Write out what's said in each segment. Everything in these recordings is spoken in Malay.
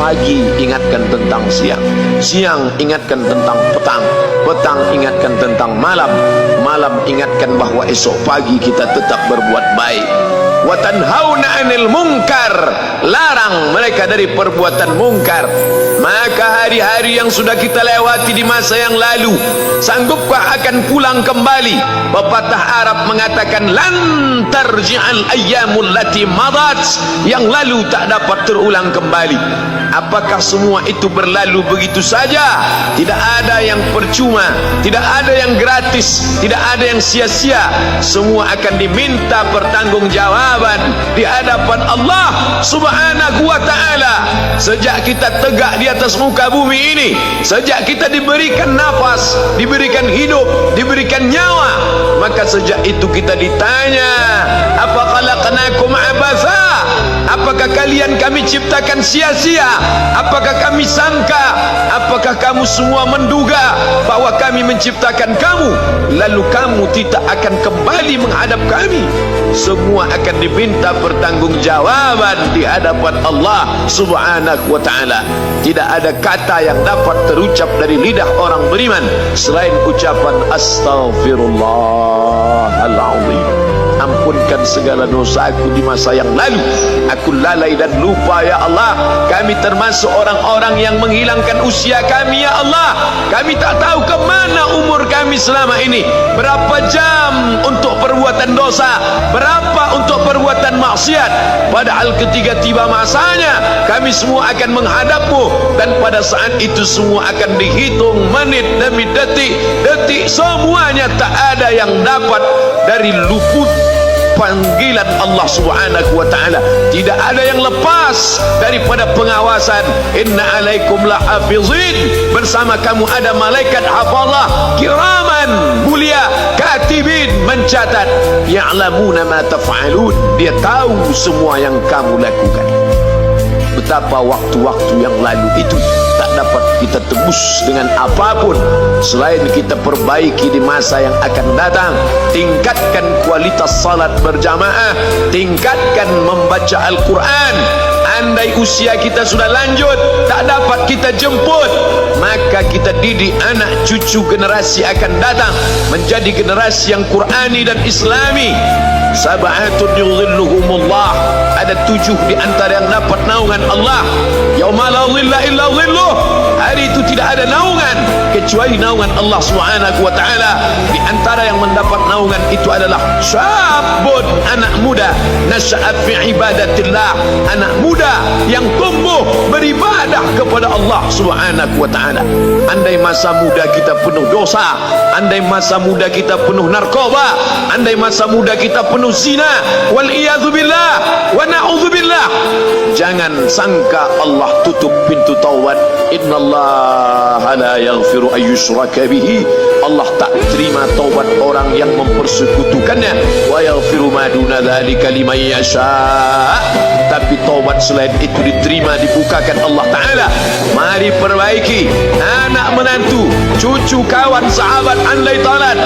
pagi ingatkan tentang siang, siang ingatkan tentang petang, petang ingatkan tentang malam, malam ingatkan bahwa esok pagi kita tetap berbuat baik. Wa tanhauna 'anil munkar, larang mereka dari perbuatan mungkar. Maka hari-hari yang sudah kita lewati di masa yang lalu, sanggupkah akan pulang kembali? Pepatah Arab mengatakan lan tarji'al ayyamul lati madat, yang lalu tak dapat terulang kembali. Apakah semua itu berlalu begitu saja? Tidak ada yang percuma, tidak ada yang gratis, tidak ada yang sia-sia. Semua akan diminta pertanggungjawaban di hadapan Allah Subhanahu wa ta'ala. Sejak kita tegak di atas muka bumi ini, sejak kita diberikan nafas, diberikan hidup, diberikan nyawa, maka sejak itu kita ditanya, apa khalaqnakum abatha? Apakah kalian kami ciptakan sia-sia? Apakah kami sangka? Apakah kamu semua menduga bahwa kami menciptakan kamu lalu kamu tidak akan kembali menghadap kami? Semua akan diminta pertanggungjawaban di hadapan Allah Subhanahu wa ta'ala. Tidak ada kata yang dapat terucap dari lidah orang beriman selain ucapan astaghfirullahaladzim. Ampunkan segala dosa aku di masa yang lalu. Aku lalai dan lupa ya Allah. Kami termasuk orang-orang yang menghilangkan usia kami ya Allah. Kami tak tahu ke mana umur kami selama ini. Berapa jam untuk perbuatan dosa, berapa untuk perbuatan maksiat. Padahal ketika tiba masanya, kami semua akan menghadapmu, dan pada saat itu semua akan dihitung menit demi detik. Detik semuanya tak ada yang dapat dari luput panggilan Allah Subhanahu wa ta'ala. Tidak ada yang lepas daripada pengawasan. Inna alaikum lahafizin, bersama kamu ada malaikat hafazah kiraman mulia katibin, mencatat. Ya'lamuna ma taf'alun, dia tahu semua yang kamu lakukan. Betapa waktu-waktu yang lalu itu tak dapat kita tebus dengan apapun selain kita perbaiki di masa yang akan datang. Tingkatkan kualitas salat berjamaah, tingkatkan membaca Al-Quran. Andai usia kita sudah lanjut, tak dapat kita jemput, maka kita didik anak cucu generasi akan datang menjadi generasi yang Qurani dan Islami. Sab'atun yudhilluhumullah, ada 7 di antara yang dapat naungan Allah. Yauma la dhilla illa dhilluh, hari itu tidak ada naungan kecuali naungan Allah Subhanahu wa ta'ala. Di antara yang mendapat naungan itu adalah syabun, anak muda, nasya'at fi ibadatillah, anak muda yang tumbuh beribadah kepada Allah Subhanahu wa ta'ala. Andai masa muda kita penuh dosa, andai masa muda kita penuh narkoba, andai masa muda kita penuh zina, wal iyadzu billah wa na'udzu billah, jangan sangka Allah tutup pintu taubat. Innallaha la yaghfiru ayyushraka bihi, Allah tak terima taubat orang yang mempersekutukannya. Wa yaghfiru ma duna dzalika liman yasha, tapi taubat selain itu diterima, dibukakan Allah Ta'ala. Mari perbaiki anak menantu, cucu, kawan, sahabat, andai talat,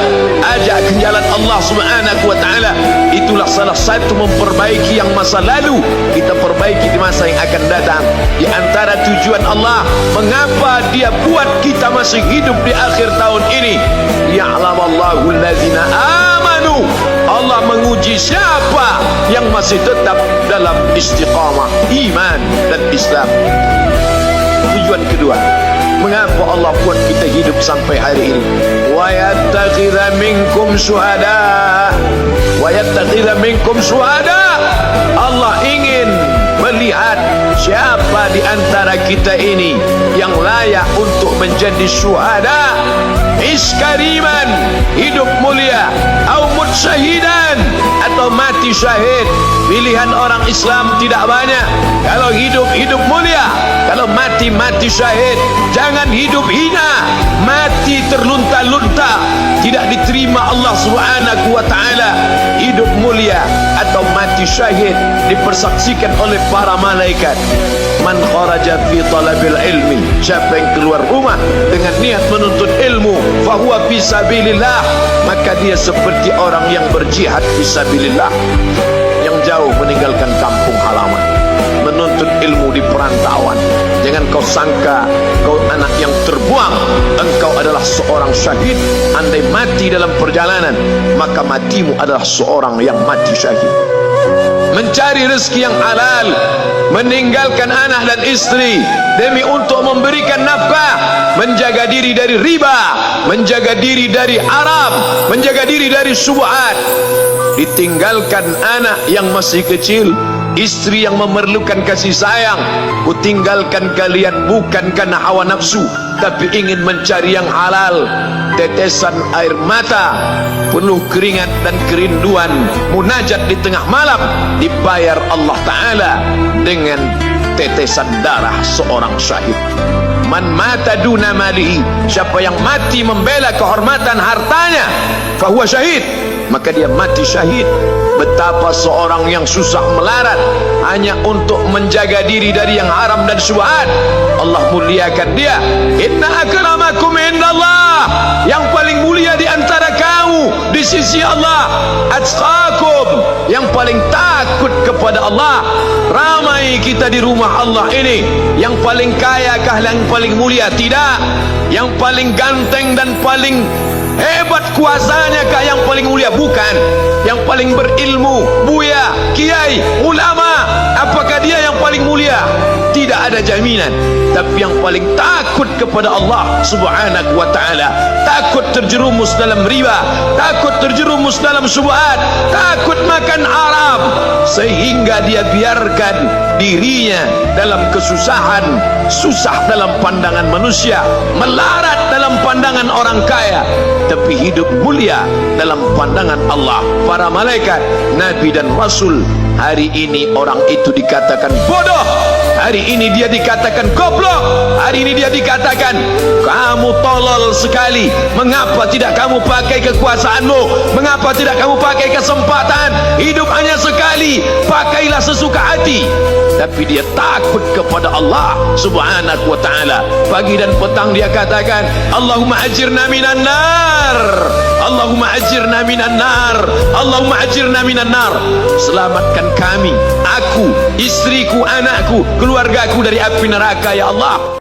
ajak ke jalan Allah Subhanahu wa ta'ala. Itulah salah satu memperbaiki yang masa lalu, kita perbaiki di masa yang akan datang. Di antara tujuan Allah mengapa dia buat kita masih hidup di akhir tahun ini, ya'lamallahu allazina amanu, Allah menguji siapa yang masih tetap dalam istiqamah iman dan Islam. Tujuan kedua, mengapa Allah buat kita hidup sampai hari ini? Wa yattakhidha minkum syuhada, wa yattakhidha minkum syuhada, Allah ingin melihat siapa di antara kita ini yang layak untuk menjadi syuhada. Iskariman, hidup mulia, au mutsyahidan, atau mati syahid. Pilihan orang Islam tidak banyak. Kalau hidup, hidup mulia. Kalau mati, mati syahid. Jangan hidup hina, mati terlunta-lunta, tidak diterima Allah Subhanahu wa ta'ala. Hidup mulia atau mati syahid dipersaksikan oleh para malaikat. Man kharaja fi talabil ilmi, siapa yang keluar rumah dengan niat menuntut ilmu, fahuwa fi sabilillah, maka dia seperti orang yang berjihad fi sabilillah, yang jauh meninggalkan kampung halaman, menuntut ilmu di perantauan. Jangan kau sangka kau anak yang terbuang, engkau adalah seorang syahid. Andai mati dalam perjalanan, maka matimu adalah seorang yang mati syahid. Mencari rezeki yang halal, meninggalkan anak dan istri demi untuk memberikan nafkah, menjaga diri dari riba, menjaga diri dari haram, menjaga diri dari syubhat. Ditinggalkan anak yang masih kecil, istri yang memerlukan kasih sayang. Ku tinggalkan kalian bukan karena hawa nafsu, tapi ingin mencari yang halal. Tetesan air mata, penuh keringat dan kerinduan, munajat di tengah malam, dibayar Allah Ta'ala dengan tetesan darah seorang syahid. Man mata duna malihi, siapa yang mati membela kehormatan hartanya, fahuwa syahid, maka dia mati syahid. Betapa seorang yang susah melarat hanya untuk menjaga diri dari yang haram dan syubhat, Allah muliakan dia. Inna akramakum indallah, yang paling mulia di antara kamu di sisi Allah, atqakum, yang paling takut kepada Allah. Ramai kita di rumah Allah ini, yang paling kaya kah yang paling mulia? Tidak. Yang paling ganteng dan paling hebat kuasanya kah yang paling mulia? Bukan. Yang paling berilmu, buya, kiai, ulama, apakah dia yang paling mulia? Tidak ada jaminan. Tapi yang paling takut kepada Allah Subhanahu wa ta'ala, takut terjerumus dalam riba, takut terjerumus dalam syubhat, takut makan haram, sehingga dia biarkan dirinya dalam kesusahan, susah dalam pandangan manusia, melarat dalam pandangan orang kaya, tapi hidup mulia dalam pandangan Allah, para malaikat, nabi dan rasul. Hari ini orang itu dikatakan bodoh, hari ini dia dikatakan goblok, hari ini dia dikatakan kamu tolol sekali. Mengapa tidak kamu pakai kekuasaanmu? Mengapa tidak kamu pakai kesempatan? Hidup hanya sekali, pakailah sesuka hati. Tapi dia takut kepada Allah Subhanahu wa ta'ala. Pagi dan petang dia katakan, Allahumma ajirna minan nar, Allahumma ajirna minan nar, Allahumma ajirna minan nar. Selamatkan kami, aku, istriku, anakku, keluargaku dari api neraka ya Allah.